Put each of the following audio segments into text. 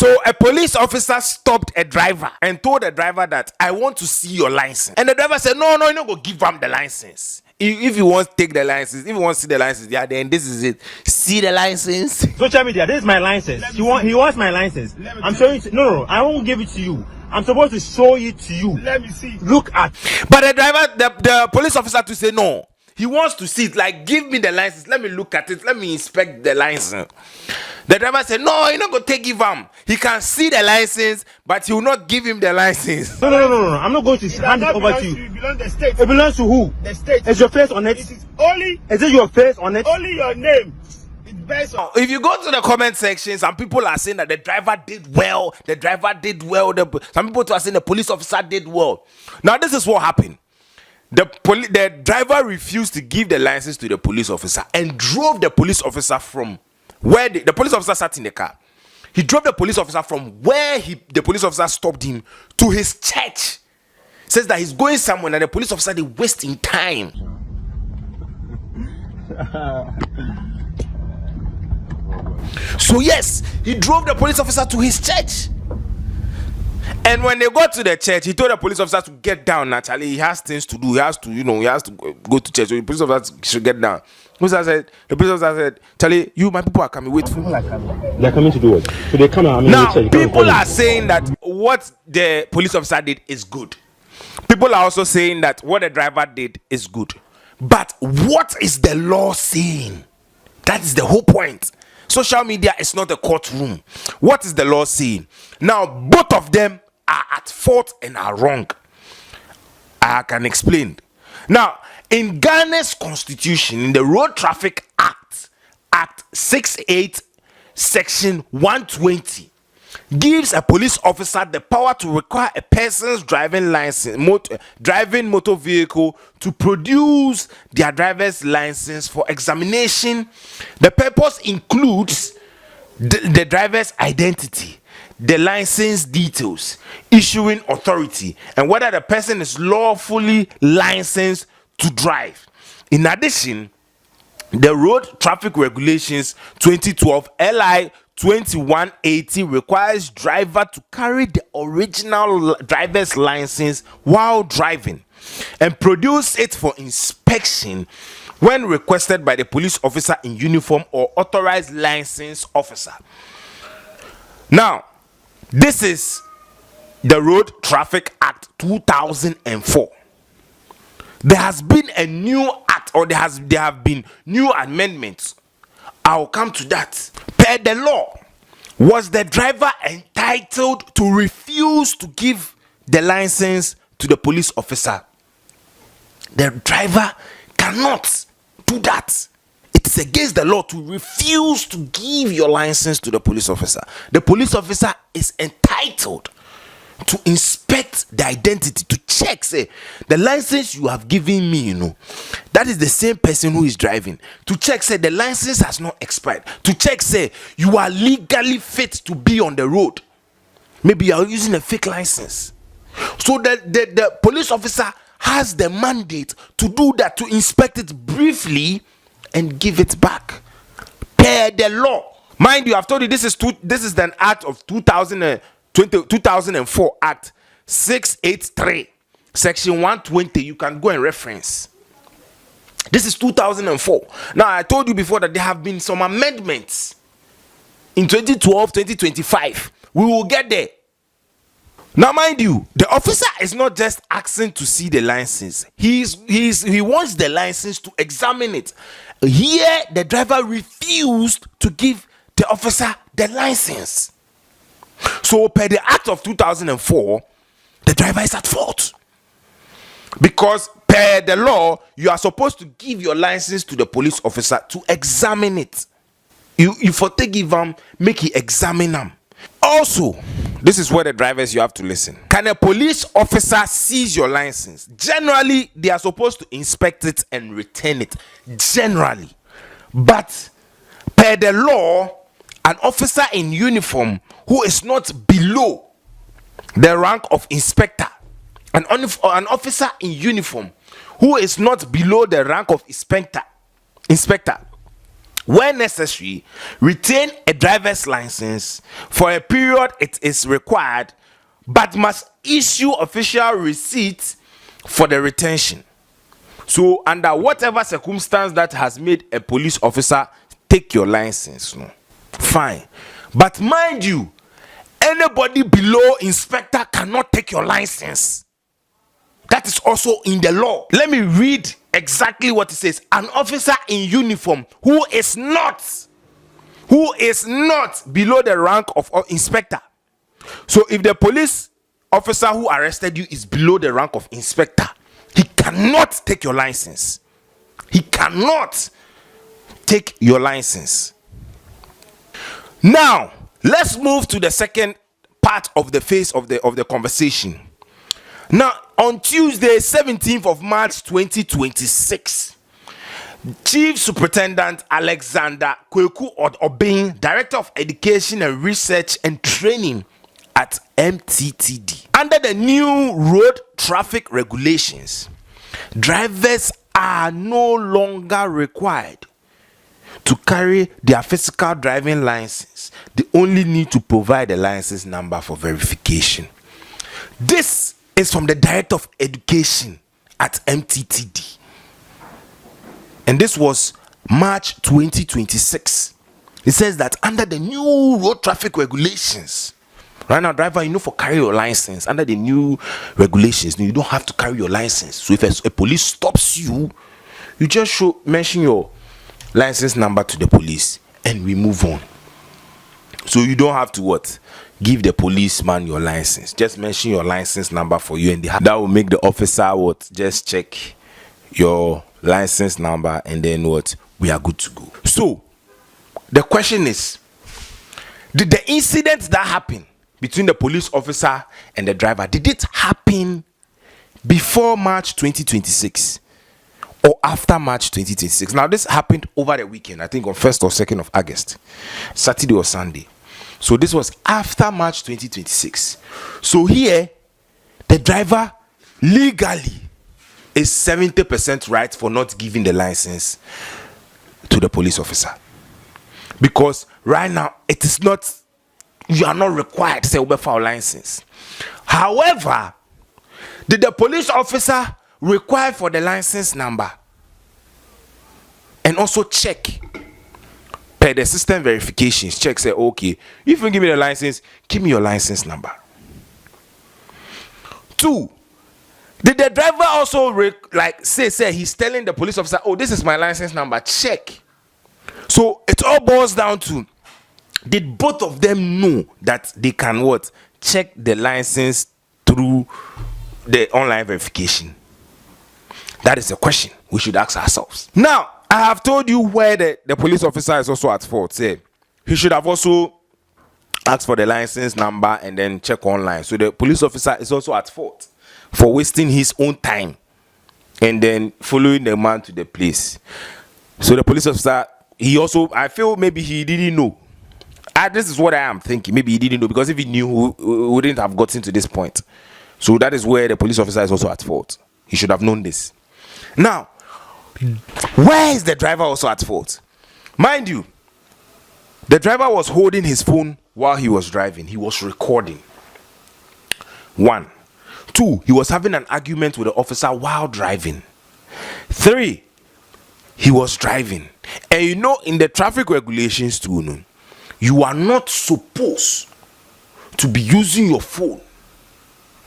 So a police officer stopped a driver and told the driver that I want to see your license. And the driver said, no, you don't go give him the license. If you want to take the license, if you want to see the license, yeah, then this is it. See the license. Social media, this is my license. He wants my license. I'm showing it. No, I won't give it to you. I'm supposed to show it to you. Let me see. Look at. But the driver, the police officer to say no. He wants to see it. Like, give me the license. Let me look at it. Let me inspect the license. The driver said, no, you're not going to take him. He can see the license, but he will not give him the license. No. I'm not going to hand it over to you. It belongs to the state. It belongs to who? The state. Is your face on it? It is only. Is it your face on it? Only your name. If you go to the comment section, some people are saying that the driver did well. The driver did well. Some people are saying the police officer did well. Now, this is what happened. The driver refused to give the license to the police officer and drove the police officer from where the police officer sat in the car. He drove the police officer from where the police officer stopped him to his church. Says that he's going somewhere and the police officer is wasting time. So yes, he drove the police officer to his church. And when they got to the church, he told the police officer to get down. Naturally, he has things to do. He has to go to church. So the police officer should get down. The police officer said, Charlie, my people are coming. Wait for me. They're coming to do what? So they come out. Now, people are saying that what the police officer did is good. People are also saying that what the driver did is good. But what is the law saying? That is the whole point. Social media is not a courtroom. What is the law saying? Now, both of them are at fault and are wrong. I can explain. Now, in Ghana's constitution, in the Road Traffic Act, Act 68, Section 120, gives a police officer the power to require a person's driving motor vehicle to produce their driver's license for examination. The purpose includes the driver's identity, the license details, issuing authority, and whether the person is lawfully licensed to drive. In addition, the Road Traffic Regulations 2012 LI 2180 requires driver to carry the original driver's license while driving and produce it for inspection when requested by the police officer in uniform or authorized license officer. Now, this is the Road Traffic Act 2004. There has been a new act, or there have been new amendments. I'll come to that. Per the law, was the driver entitled to refuse to give the license to the police officer? The driver cannot do that. It is against the law to refuse to give your license to the police officer. The police officer is entitled to inspect the identity, to check, say, the license you have given me, that is the same person who is driving. To check, say, the license has not expired. To check, say, you are legally fit to be on the road. Maybe you are using a fake license. So the police officer has the mandate to do that, to inspect it briefly and give it back per the law. Mind you, I've told you this is an act of 2004 Act 683 Section 120. You can go and reference. This is 2004. Now, I told you before that there have been some amendments in 2012, 2025. We will get there. Now, mind you, the officer is not just asking to see the license. He wants the license to examine it. Here, the driver refused to give the officer the license. So, per the Act of 2004, the driver is at fault. Because per the law, you are supposed to give your license to the police officer to examine it. You for take him, make he examine them. Also, this is where the drivers, you have to listen. Can a police officer seize your license? Generally, they are supposed to inspect it and return it. Generally. But per the law, an officer in uniform who is not below the rank of inspector, an officer in uniform who is not below the rank of inspector Where necessary, retain a driver's license for a period it is required, but must issue official receipts for the retention. So, under whatever circumstance that has made a police officer take your license, no, fine. But mind you, anybody below inspector cannot take your license. That is also in the law. Let me read exactly what it says. An officer in uniform who is not below the rank of inspector. So if the police officer who arrested you is below the rank of inspector, he cannot take your license. He cannot take your license. Now, let's move to the second part of the phase of the conversation. Now, on Tuesday, 17th of March 2026, Chief Superintendent Alexander Kweku Obeng, Director of Education and Research and Training at MTTD. Under the new road traffic regulations, drivers are no longer required to carry their physical driving license. They only need to provide a license number for verification. This is from the Director of Education at MTTD. And this was March 2026. It says that under the new road traffic regulations, right now, driver, for carry your license, under the new regulations, you don't have to carry your license. So if a police stops you, you just mention your license number to the police and we move on. So you don't have to give the policeman your license. Just mention your license number for you, and that will make the officer just check your license number, and then we are good to go. So the question is, did the incident that happened between the police officer and the driver, did it happen before March 2026 or after March 2026? Now, this happened over the weekend, I think on 1st or 2nd of August, Saturday or Sunday. So this was after March 2026. So here, the driver legally is 70% right for not giving the license to the police officer. Because right now, you are not required to say for license. However, did the police officer require for the license number and also check per the system verifications? Check, say, okay, if you give me the license, give me your license number. 2, did the driver also say he's telling the police officer, oh, this is my license number, check? So it all boils down to, did both of them know that they can check the license through the online verification? That is a question we should ask ourselves. Now, I have told you where the police officer is also at fault. Say he should have also asked for the license number and then check online. So the police officer is also at fault for wasting his own time and then following the man to the place. So the police officer, I feel maybe he didn't know. This is what I am thinking. Maybe he didn't know, because if he knew, he wouldn't have gotten to this point. So that is where the police officer is also at fault. He should have known this. Now, where is the driver also at fault? Mind you, the driver was holding his phone while he was driving. He was recording. 1. 2, he was having an argument with the officer while driving. 3, he was driving. And in the traffic regulations too, you are not supposed to be using your phone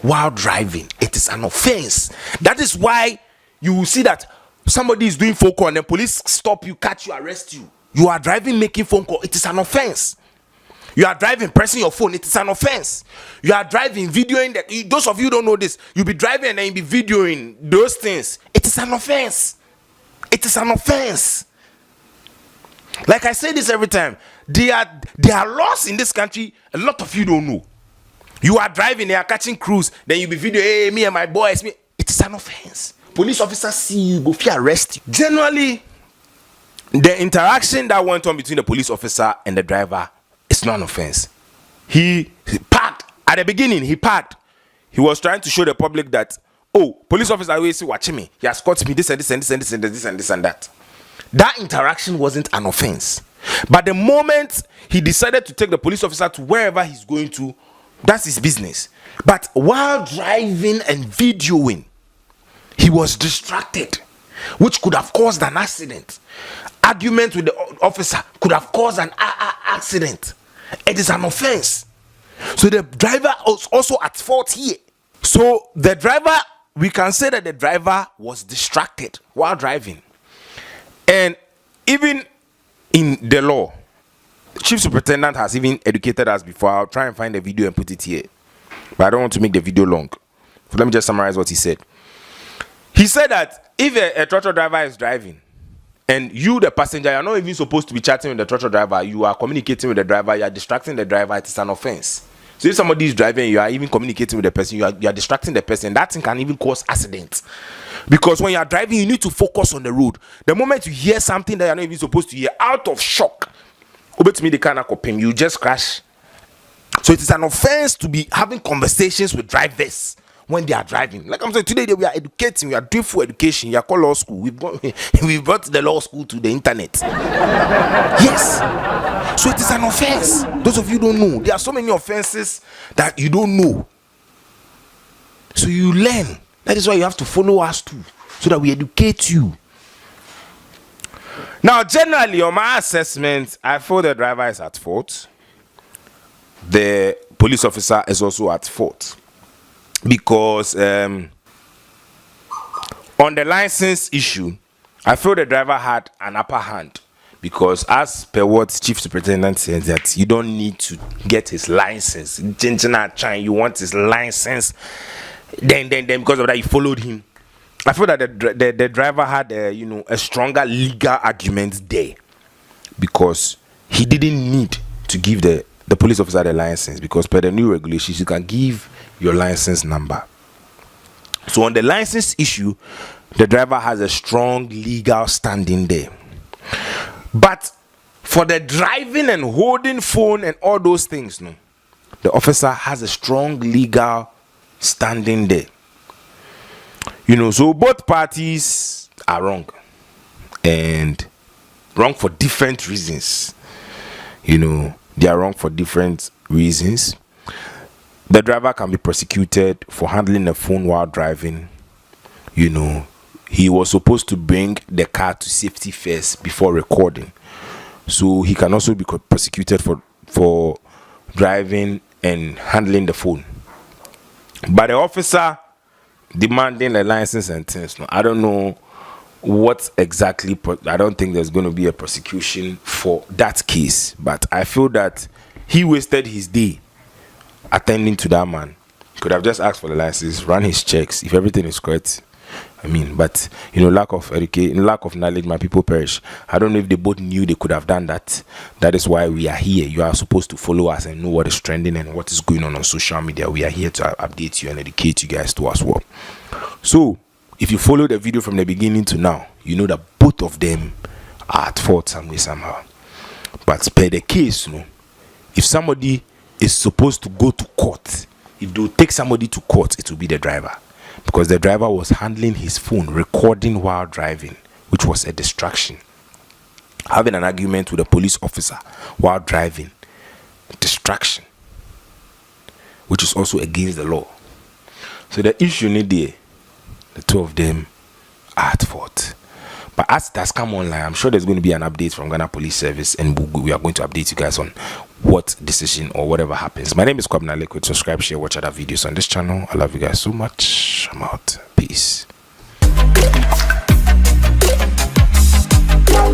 while driving. It is an offense. That is why you will see that somebody is doing phone call and the police stop you, catch you, arrest you. You are driving, making phone call. It is an offense. You are driving, pressing your phone. It is an offense. You are driving, videoing. Those of you who don't know this, you'll be driving and then you'll be videoing those things. It is an offense. It is an offense. Like I say this every time, there are laws in this country a lot of you don't know. You are driving, they are catching crews, then you be video, hey, me and my boys. It is an offense. Police officers see you, go fear arrest you. Generally, the interaction that went on between the police officer and the driver is not an offense. He parked. At the beginning, he parked. He was trying to show the public that, oh, police officer always watching me. He has caught me this and this and this and this and this and this and that. that interaction wasn't an offense. But the moment he decided to take the police officer to wherever he's going to, that's his business. But while driving and videoing, he was distracted, which could have caused an accident. Argument with the officer could have caused an accident. It is an offense. So the driver was also at fault here. So the driver, we can say that the driver was distracted while driving. And even in the law, the chief superintendent has even educated us before. I'll try and find the video and put it here, but I don't want to make the video long. So let me just summarize what he said. He said that if a tractor driver is driving and you, the passenger, you're not even supposed to be chatting with the tractor driver, you are communicating with the driver, you are distracting the driver, it is an offense. So if somebody is driving, you are even communicating with the person, you are distracting the person, that thing can even cause accidents. Because when you are driving, you need to focus on the road. The moment you hear something that you're not even supposed to hear, out of shock, you just crash. So it is an offense to be having conversations with drivers when they are driving. Like I'm saying, today we are educating, we are doing full education. You are called law school. We brought the law school to the internet. Yes. So it is an offense. Those of you don't know, there are so many offenses that you don't know. So you learn. That is why you have to follow us too, so that we educate you. Now, generally, on my assessment, I feel the driver is at fault. The police officer is also at fault. Because on the license issue, I feel the driver had an upper hand. Because as per what Chief Superintendent said, that you don't need to get his license. You want his license. Then because of that, you followed him. I feel that the driver had a stronger legal argument there, because he didn't need to give the police officer the license, because per the new regulations you can give your license number. So on the license issue, the driver has a strong legal standing there. But for the driving and holding phone and all those things, no, the officer has a strong legal standing there. So both parties are wrong, and wrong for different reasons. They are wrong for different reasons. The driver can be prosecuted for handling a phone while driving. He was supposed to bring the car to safety first before recording, so he can also be prosecuted for driving and handling the phone. But the officer demanding a license and things, no, I don't know what exactly. I don't think there's going to be a prosecution for that case. But I feel that he wasted his day attending to that man. He could have just asked for the license, run his checks. If everything is correct, but lack of education, lack of knowledge, my people perish. I don't know if they both knew they could have done that. That is why we are here. You are supposed to follow us and know what is trending and what is going on social media. We are here to update you and educate you guys too as well. So if you follow the video from the beginning to now, you know that both of them are at fault some way somehow. But per the case, if somebody is supposed to go to court, if they take somebody to court, it will be the driver. Because the driver was handling his phone, recording while driving, which was a distraction. Having an argument with a police officer while driving, distraction, which is also against the law. So the issue need there, the two of them are at fault. But as it has come online, I'm sure there's going to be an update from Ghana Police Service, and we are going to update you guys on what decision or whatever happens. My name is Kwabena. Subscribe, share, watch other videos on this channel. I love you guys so much. I'm out.